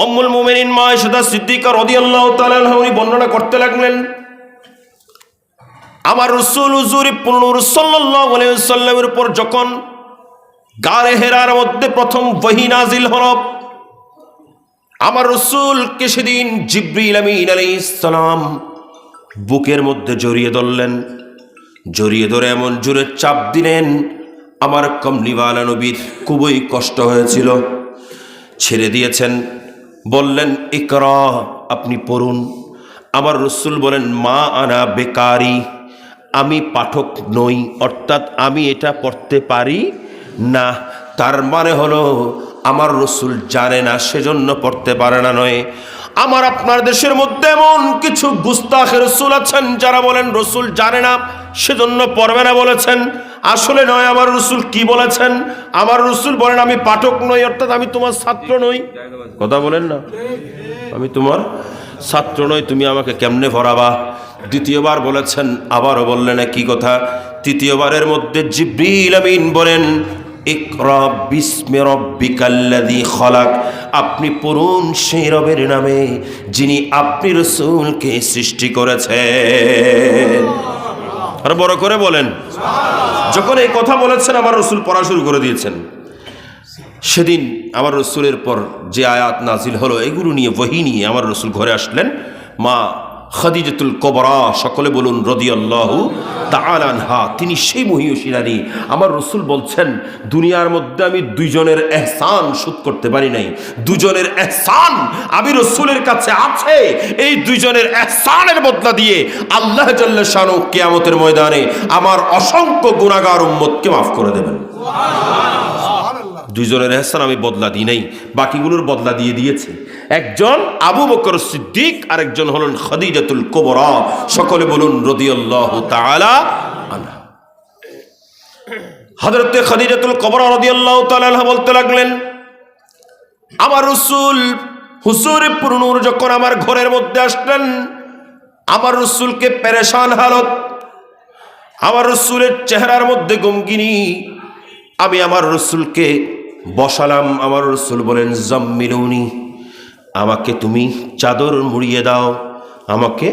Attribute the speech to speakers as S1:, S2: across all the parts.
S1: উম্মুল মুমিনিন মা আয়েশা সিদ্দিকা রাদিয়াল্লাহু তাআলা আনহা উনি বর্ণনা করতে লাগলেন, আমার রাসূল হুজুর পুনর সাল্লাল্লাহু আলাইহি ওয়াসাল্লামের উপর যখন গারে হেরার মধ্যে প্রথম ওহী নাজিল হলো, আমার রাসূলকে সেদিন জিবরিল আমিন আলাইহিস সালাম বুকের মধ্যে জড়িয়ে ধরলেন। জড়িয়ে ধরে এমন জোরে চাপ দিলেন, আমার কমলিওয়ালা নবীর খুবই কষ্ট হয়েছিল। ছেড়ে দিয়েছেন, বললেন ইকরা, আপনি পড়ুন। আমার রাসূল বলেন মা আনা বেকারি, আমি পাঠক নই, অর্থাৎ আমি এটা পড়তে পারি না। তার মানে হলো আমার রাসূল জানে না, সেজন্য পড়তে পারে না নয়। আমার আপনার দেশের মধ্যে এমন কিছু গুস্তাখ রাসূল আছেন যারা বলেন রাসূল জানে না সেজন্য পড়বে না বলেছেন। আসলে নয়, আমার রাসূল কি বলেছেন? আমার রাসূল বলেন আমি পাঠক নই, অর্থাৎ আমি তোমার ছাত্র নই। কথা বলেন না, আমি তোমার ছাত্র নই, তুমি আমাকে কেমনে পড়াবা? দ্বিতীয়বার বলেছেন, আবারও বললেন একই কথা। তৃতীয়বারের মধ্যে জিবরিল আমিন বলেন ইকরা বিসমি রাব্বিকাল্লাযী খলাক, আপনি পড়ুন সেই রবের নামে যিনি আপনি রাসূলকে সৃষ্টি করেছেন। আর বড় করে বলেন। যখন এই কথা বলেছেন আমার রাসূল পড়া শুরু করে দিয়েছেন। সেদিন আমার রাসূলের পর যে আয়াত নাজিল হলো এগুলো নিয়ে ওহী নিয়ে আমার রাসূল ঘরে আসলেন। মা খাদিজাতুল কুবরা, সকলে বলুন রাদিয়াল্লাহু তাআলা আনহা, তিনি সেই মহিয়সী নারী। আমার রাসূল বলছেন দুনিয়ার মধ্যে আমি দুইজনের ইহসান শোধ করতে পারি নাই, দুজনের ইহসান আমি রাসূলের কাছে আছে। এই দুইজনের ইহসানের বদলা দিয়ে আল্লাহ জাল্লা শানু কিয়ামতের ময়দানে আমার অসংখ্য গুনাহগার উম্মতকে মাফ করে দেবেন। দুইজনের ইহসান আমি বদলা দিই নাই, বাকিগুলোর বদলা দিয়ে দিয়েছে। একজন আবু বকর সিদ্দিক, আরেকজন হলেন খাদিজাতুল কুবরা, সকলে বলুন রাদিয়াল্লাহু তাআলা আনহা। হযরতে খাদিজাতুল কুবরা রাদিয়াল্লাহু তাআলা আনহা বলতে লাগলেন, আমার রাসূল হুজুরে পুরনূর যখন আমার ঘরের মধ্যে আসলেন, আমার রাসূলকে পেরেশান হালত, আমার রাসূলের চেহারার মধ্যে গমগিনি। আমি আমার রাসূলকে বসালাম। আমার রাসূল বলেন জাম্মিলুনি, আমাকে তুমি চাদর মুড়িয়ে দাও, আমাকে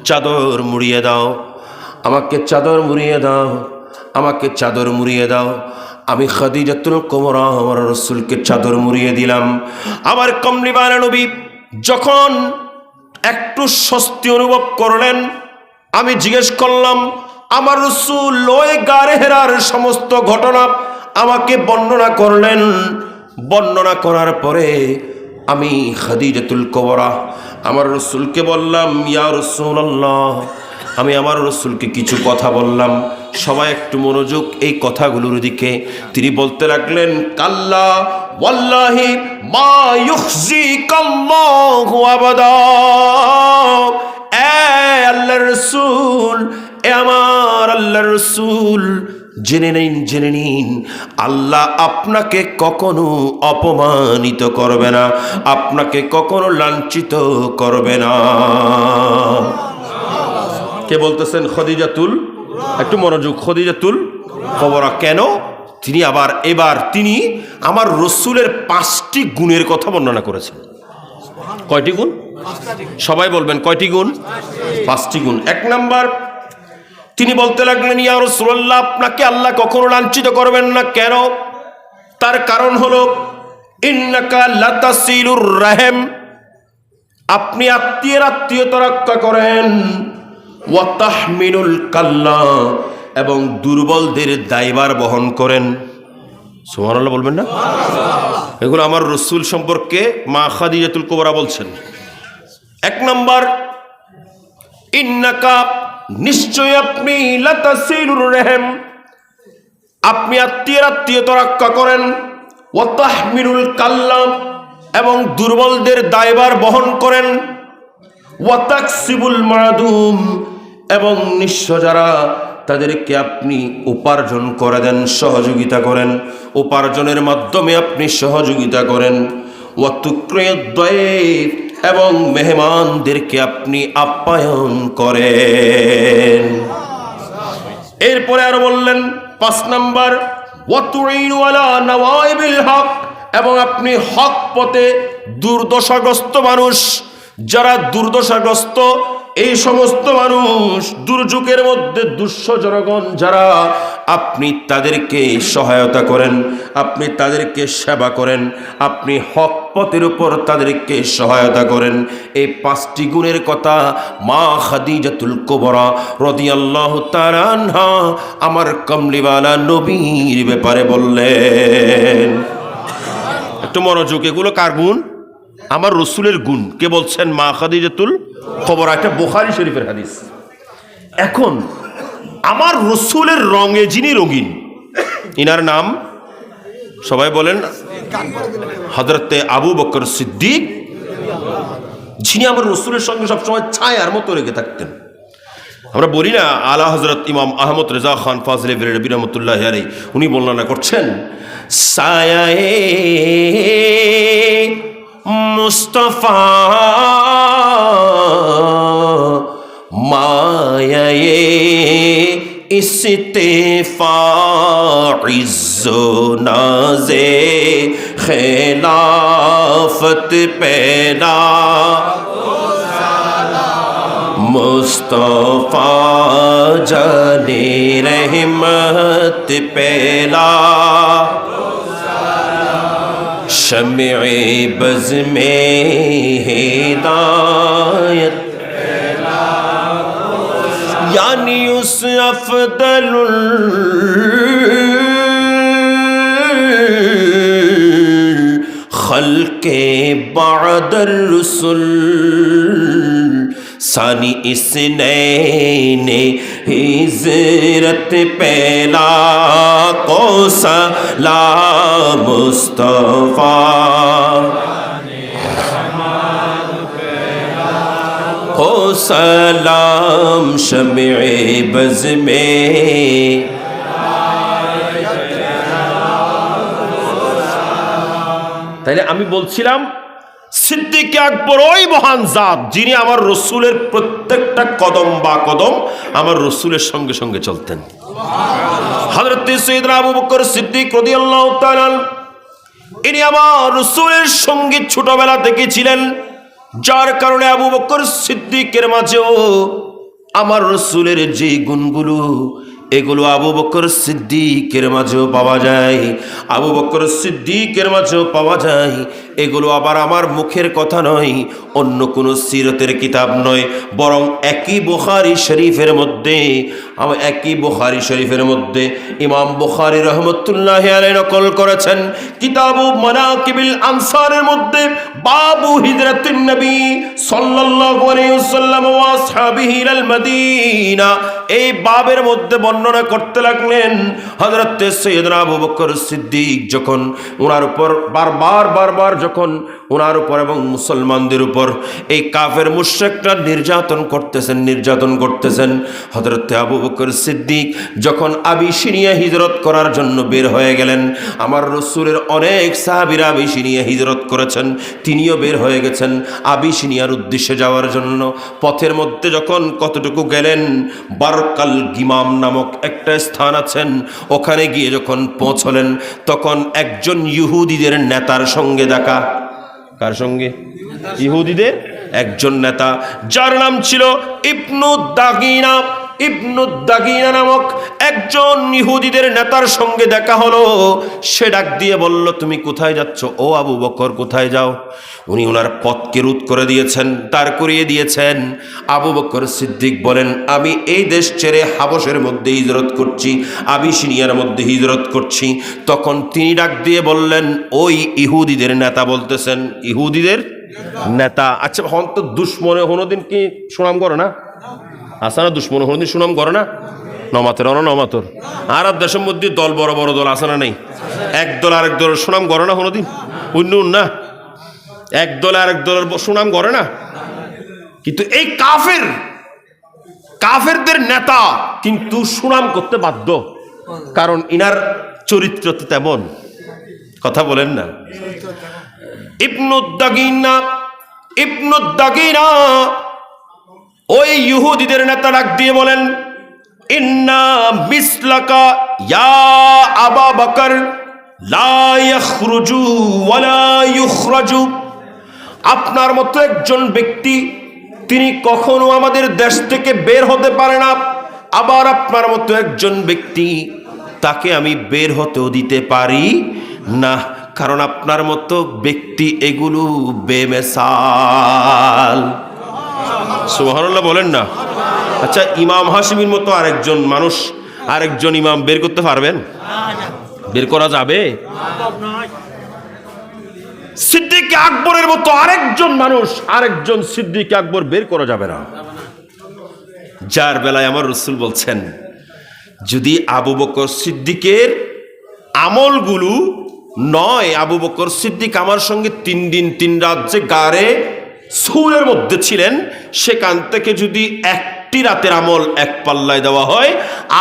S1: চাদর মুড়িয়ে দাও, আমাকে চাদর মুড়িয়ে দাও, আমাকে চাদর মুড়িয়ে দাও। আমি খাদিজাতুল কুবরা আমার রাসূলকে চাদর মুড়িয়ে দিলাম। আমার কমলিওয়ালা নবী যখন একটু স্বস্তি অনুভব করলেন, আমি জিজ্ঞেস করলাম, আমার রাসূল ওই গারে হেরার সমস্ত ঘটনা আমাকে বর্ণনা করলেন। বর্ণনা করার পরে আমি খাদিজাতুল কুবরা আমার রাসূলকে বললাম, ইয়া রাসূলুল্লাহ, আমি আমার রাসূলকে কিছু কথা বললাম। সবাই একটু মনোযোগ এই কথাগুলোর দিকে। তিনি বলতে লাগলেন, কাল্লা ওয়াল্লাহি মা ইউখজিকাল্লাহু আবাদা, এ আল্লাহর রাসূল, এ আমার আল্লাহর রাসূল, জেনে নিন আল্লাহ আপনাকে কখনো অপমানিত করবে না, আপনাকে কখনো লাঞ্ছিত করবে না। কে বলতেছেন? খাদিজাতুল, একটু মনোযোগ, খাদিজাতুল কুবরা। কেন? তিনি এবার তিনি আমার রাসূলের 5টি গুণের কথা বর্ণনা করেছেন। কয়টি গুণ? সবাই বলবেন কয়টি গুণ? 5টি গুণ। 1 নাম্বার, তিনি বলতে লাগলেন, ইয়া রাসূলুল্লাহ, আপনাকে আল্লাহ কখনো লাঞ্ছিত করবেন না। কেন? তার কারণ হলো ইন্নাকা লাতাসিলুর রাহিম, আপনি আত্মীয়তা রক্ষা করেন, ওয়া তাহমিলুল কাল্লা, এবং দুর্বলদের দায়ভার বহন করেন। সুবহানাল্লাহ বলবেন না? এগুলো আমার রাসূল সম্পর্কে মা খাদিজাতুল কুবরা বলছেন। 1 নাম্বার, ইন্নাকা, নিশ্চয় আপনি, লাতাসিলুর রাহিম, আপনি আত্মীয়তা রক্ষা করেন, ওয়া তাহমিলুল কাল্লা, এবং দুর্বলদের দায়ভার বহন করেন, ওয়া তাকসিবুল মাদুম, এবং নিঃস্ব যারা তাদেরকে আপনি উপার্জন করে দেন, সহযোগিতা করেন, উপার্জনের মাধ্যমে আপনি সহযোগিতা করেন, ওয়া তুকরিয়ুদ দায়ফ, এবং মেহমানদেরকে আপনি আপ্যায়ন করেন। এরপরে আর বললেন 5 নাম্বার, ওয়া তুইনু আলা নওয়াইবিল হক, এবং আপনি হক পথে দুর্দশাগ্রস্ত মানুষ, যারা দুর্দশাগ্রস্ত, এই সমস্ত মানুষ দুর্যোগের মধ্যে দুঃস্থ জনগণ যারা, আপনি তাদেরকে সহায়তা করেন, আপনি তাদেরকে সেবা করেন, আপনি হক পথের উপর তাদেরকে সহায়তা করেন। এই 5টি গুণের কথা মা খাদিজাতুল কুবরা রাদিয়াল্লাহু তাআলা আনহা আমার কমলিওয়ালা নবীর ব্যাপারে বললেন। একটু মনোযোগ, এগুলো কার গুণ? আমার রসুলের গুণ। কে বলছেন? মা খাদিজাতুল কুবরা। এটা বুখারী শরীফের হাদিস। এখন আমার রসুলের রঙে যিনি রঙিন, ইনার নাম সবাই বলেন হযরতে আবু বকর সিদ্দিক, যিনি আমার রসুলের সঙ্গে সবসময় ছায়ার মতো রেখে থাকতেন। আমরা বলি না, আলা হযরত ইমাম আহমদ রেজা খান ফাজলে বেরেলভী রহমতুল্লাহি আলাইহি, উনি বর্ণনা করছেন, সায়ায়ে মুস্তাফা মায়ায়ে ইস্তেফা ইজ্জো নাজে খেলাফত পেলা मुस्तफा जाने रहमत पेला शम्ए बज़ में हिदायत यानी उस अफदलुल खल्के बअदर रसूल सानी इसने हिजरत पहला को सलाम मुस्तफा को सलाम शम्ए बज़ में। তাইলে আমি বলছিলাম সিদ্দিক আকবর ওই মহান জাত যিনি আমার রসুলের প্রত্যেকটা কদম বা কদম আমার রসুলের সঙ্গে সঙ্গে চলতেন। হযরত সাইয়েদনা আবু বকর সিদ্দিক রাদিয়াল্লাহু তাআলা ইনি আমার রসুলের সঙ্গে ছোটবেলা থেকে ছিলেন, যার কারণে আবু বকর সিদ্দিকের মাঝেও আমার রসুলের যে গুণগুলো, এগুলো আবু বকর সিদ্দিকের মাঝেও পাওয়া যায়, আবু বকর সিদ্দিকের মাঝেও পাওয়া যায়। এগুলো আবার আমার মুখের কথা নয়, অন্য কোনো সিরতের কিতাব নয়, বরং একই বুখারী শরীফের মধ্যে ইমাম বুখারী রাহমাতুল্লাহি আলাইহি নকল করেছেন কিতাবু মানাকিবিল আনসারের মধ্যে বাবু হিজরাতিন নবী সাল্লাল্লাহু আলাইহি ওয়াসাল্লাম ওয়া আসহাবিহি ইলাল মদিনা। এই বাবের মধ্যে বর্ণনা করতে লাগলেন হযরত সাইয়েদনা আবু বকর সিদ্দিক যখন ওনার উপর বারবার যখন ওনার উপর এবং মুসলমানদের উপর এই কাফের মুশরিকরা নির্যাতন করতেছেন, হযরত আবু বকর সিদ্দিক যখন আবিসিনিয়া হিজরত করার জন্য বের হয়ে গেলেন, আমার রাসূলের অনেক সাহাবীরা আবিসিনিয়া হিজরত করেছেন, তিনিও বের হয়ে গেছেন আবিসিনিয়ার উদ্দেশ্যে যাওয়ার জন্য। পথের মধ্যে যখন কতটুকু গেলেন, বারকাল গিমাম নামক একটা স্থান আছেন, ওখানে গিয়ে যখন পৌঁছলেন, তখন একজন ইহুদিদের নেতার সঙ্গে দেখা। কার সঙ্গে? ইহুদিদের একজন নেতা, যার নাম ছিল ইবনু দাগিনা নামক একজন ইহুদিদের নেতার সঙ্গে দেখা হলো। সে ডাক দিয়ে বলল, তুমি কোথায় যাচ্ছ? ও আবু বকর, কোথায় যাও? উনি ওনার পথকে রোধ করে দিয়েছেন, দাঁড় করিয়ে দিয়েছেন। আবু বকর সিদ্দিক বলেন, আমি এই দেশ ছেড়ে হাবশের মধ্যে হিজরত করছি, আবিসিনিয়ার মধ্যে হিজরত করছি। তখন তিনি ডাক দিয়ে বললেন, ওই ইহুদিদের নেতা বলতেছেন? ইহুদিদের নেতা? আচ্ছা, হন তো দুশ্মনে হনোদিন কি সুনাম করে না? আসানা দুশ্মন হনোদিন সুনাম করে না? নমাতের নমাতর আরব দেশের মধ্যে দল, বড় বড় দল আসানা নেই, এক দল আরেক দলের সুনাম করে না হনোদিন? উন্নয়ন না, এক দল আরেক দলের সুনাম করে না। কিন্তু এই কাফেরদের নেতা কিন্তু সুনাম করতে বাধ্য, কারণ ইনার চরিত্র তো তেমন। কথা বলেন না? ইবনু দাগিনা ওই ইহুদিদের নেতা ডাক দিয়ে বলেন, ইন্না মিসলাকা ইয়া আবা বকর লা ইয়াখরুজু ওয়ালা ইউখরাজু, আপনার মতো একজন ব্যক্তি তিনি কখনো আমাদের দেশ থেকে বের হতে পারে না, আবার আপনার মতো একজন ব্যক্তি তাকে আমি বের হতেও দিতে পারি না, কারণ আপনার মতো ব্যক্তি এগুলো বেমেসাল। সুবহানাল্লাহ বলেন না। আচ্ছা, ইমাম হাশিমের মতো আরেকজন ইমাম বের করতে পারবেন? বের করা যাবে? সিদ্দিক আকবরের মতো আরেকজন সিদ্দিক আকবর বের করা যাবে না, যার বেলায় আমার রাসূল বলছেন যদি আবু বকর সিদ্দিকের আমলগুলো নয়, আবু বকর সিদ্দিক আমার সঙ্গে 3 দিন 3 রাত যে গারে সুরের মধ্যে ছিলেন, সেখান থেকে যদি একটি রাতের আমল এক পাল্লায় দেওয়া হয়,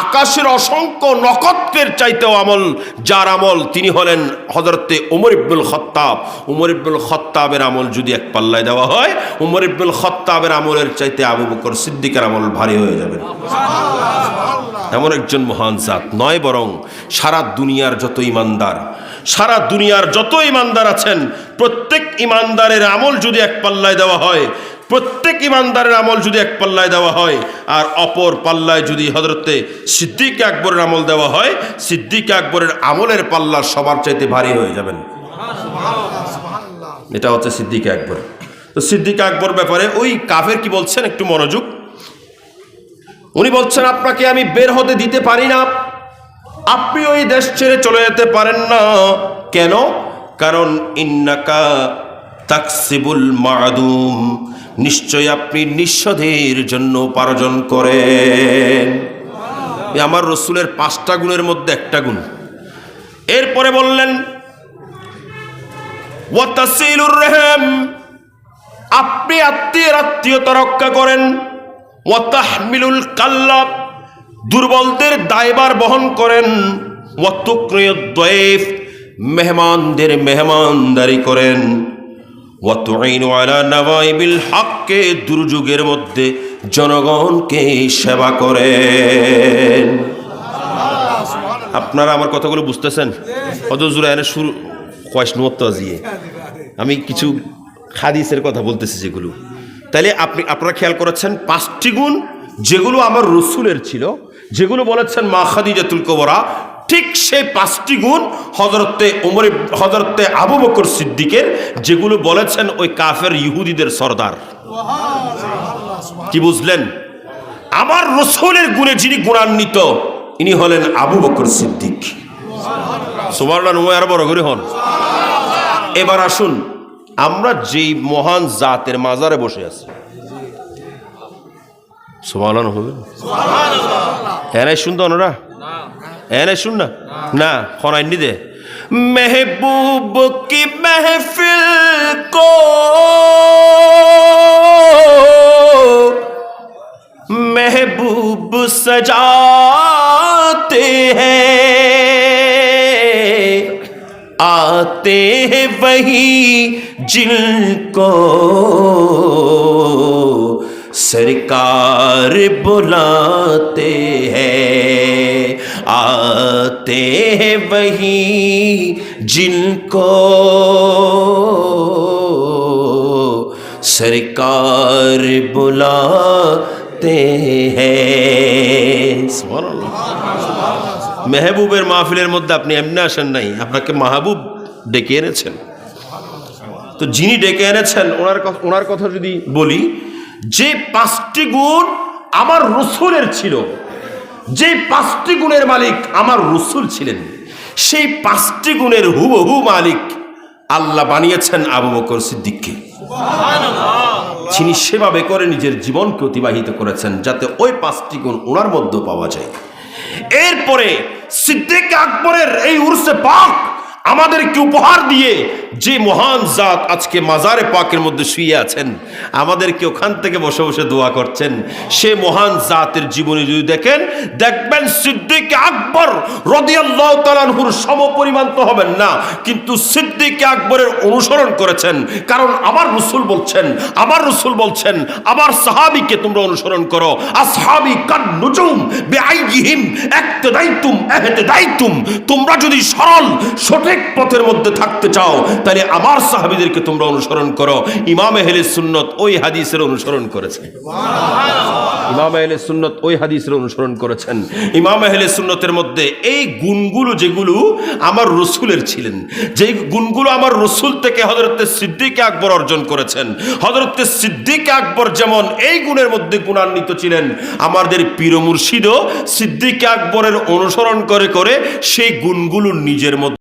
S1: আকাশের অসংখ্য নক্ষত্রের চাইতেও আমল যার আমল তিনি হলেন হযরতে উমর ইবনুল খাত্তাব। উমর ইবনুল খাত্তাবের আমল যদি এক পাল্লায় দেওয়া হয়, উমর ইবনুল খাত্তাবের আমলের চাইতে আবু বকর সিদ্দিকের আমল ভারী হয়ে যাবে। এমন একজন মহান জাত নয়, বরং সারা দুনিয়ার যত ইমানদার আছেন, প্রত্যেক ইমানদারের আমল যদি এক পাল্লায় দেওয়া হয়, আর অপর পাল্লায় যদি হযরতে সিদ্দিক আকবরের আমল দেওয়া হয়, সিদ্দিক আকবরের আমলের পাল্লা সবার চাইতে ভারী হয়ে যাবেন। এটা হচ্ছে সিদ্দিক আকবর। তো সিদ্দিক আকবর ব্যাপারে ওই কাফের কি বলছেন, একটু মনোযোগ। উনি বলছেন আপনাকে আমি বের হতে দিতে পারি না, আপনি ওই দেশ ছেড়ে চলে যেতে পারেন না। কেন? কারণ ইন্নাকা তাকসিবুল মাদুম, নিশ্চয় আপনি নিঃস্বদের জন্য উপার্জন করেন। আমার রাসূলের 5টা গুণের মধ্যে একটা গুণ। এরপরে বললেন ওয়া তাসিলুর রহম, আপনি আত্মীয়তা রক্ষা করেন। ওয়া তাহমিলুল কাল্লা, দুর্বলদের দায়ভার বহন করেন। ওয়া তুকরিয়ুদ দাইফ, মেহমানদের মেহমানদারি করেন। ওয়া তুঈনু আলা নাওয়াইবিল হককে, দুর্যোগের মধ্যে জনগণকে সেবা করেন। আপনারা আমার কথাগুলো বুঝতেছেন? হযরত এনে শুরু কয়শ নূত আজিয়ে আমি কিছু হাদিসের কথা বলতেছি যেগুলো, তাইলে আপনারা খেয়াল করেছেন 5টি গুণ যেগুলো আমার রাসূলের ছিল, যেগুলো বলেছেন মা খাদিজাতুল কুবরা, ঠিক সেই 5টি গুণ হযরতে আবু বকর সিদ্দিকের, যেগুলো বলেছেন ওই কাফের ইহুদিদের সরদার। কি বুঝলেন? আমার রাসূলের গুণে যিনি গুণান্বিত, ইনি হলেন আবু বকর সিদ্দিক। সুবহানাল্লাহ, আর বড় করে হন। এবার আসুন, আমরা যেই মহান জাতের মাজারে বসে আছি, সুবহানাল্লাহ হবে এনে শুনতো ওরা, এনে শুন না না খনাইনি দে महबूब की महफिल को महबूब सजाते हैं, आते हैं वही जिनको सरकार बुलाते हैं, आते हैं वही जिनको सरकार बुलाते हैं। सुबहानाल्लाह। মেহবুবের মাহফিলের মধ্যে আপনি এমনি আসেন নাই, আপনাকে মাহবুব ডেকে এনেছেন। তো যিনি ডেকে এনেছেন ওনার কথা যদি বলি, যে 5টি গুণ আমার রাসূলের ছিল, যে 5টি গুণের মালিক আমার রাসূল ছিলেন, সেই 5টি গুণের হুবহু মালিক আল্লাহ বানিয়েছেন আবু বকর সিদ্দিককে। যিনি সেভাবে করে নিজের জীবনকে অতিবাহিত করেছেন যাতে ওই 5টি গুণ ওনার মধ্যে পাওয়া যায়। এরপরে সিদ্দিক আকবরের এই উরসে পাক আমাদেরকে উপহার দিয়ে যে মহান জাত আজকে মাজারে পাকের মধ্যে শুয়ে আছেন, আমাদেরকে ওখান থেকে বসে বসে দোয়া করছেন, সে মহান জাতের জীবনী যদি দেখেন, দেখবেন সিদ্দিক আকবর রাদিয়াল্লাহু তাআলা আনহুর সমপরিমাণ তো হবেন না, কিন্তু সিদ্দিক আকবরের অনুসরণ করেছেন। কারণ আমার রাসূল বলছেন আমার সাহাবীকে তোমরা অনুসরণ করো। আসহাবী কান নুজুম বিআইহিম ইক্তাদাইতুম ইহতাদাইতুম। তোমরা যদি সরল সঠিক পথের মধ্যে থাকতে চাও তাহলে আমার সাহাবীদেরকে তোমরা অনুসরণ করো। ইমাম আহলে সুন্নাত ওই হাদিসের অনুসরণ করেছেন। ইমাম আহলে সুন্নাত ওই হাদিসের অনুসরণ করেছেন। ইমাম আহলে সুন্নাতের মধ্যে এই গুণগুলো যেগুলো আমার রাসূলের ছিলেন, যে গুণগুলো আমার রাসূল থেকে হযরত সিদ্দিক আকবর অর্জন করেছেন, হযরত সিদ্দিক আকবর যেমন এই গুণের মধ্যে গুণান্বিত ছিলেন, আমাদের পীর মুর্শিদও সিদ্দিক আকবরের অনুসরণ করে করে সেই গুণগুলো নিজের মধ্যে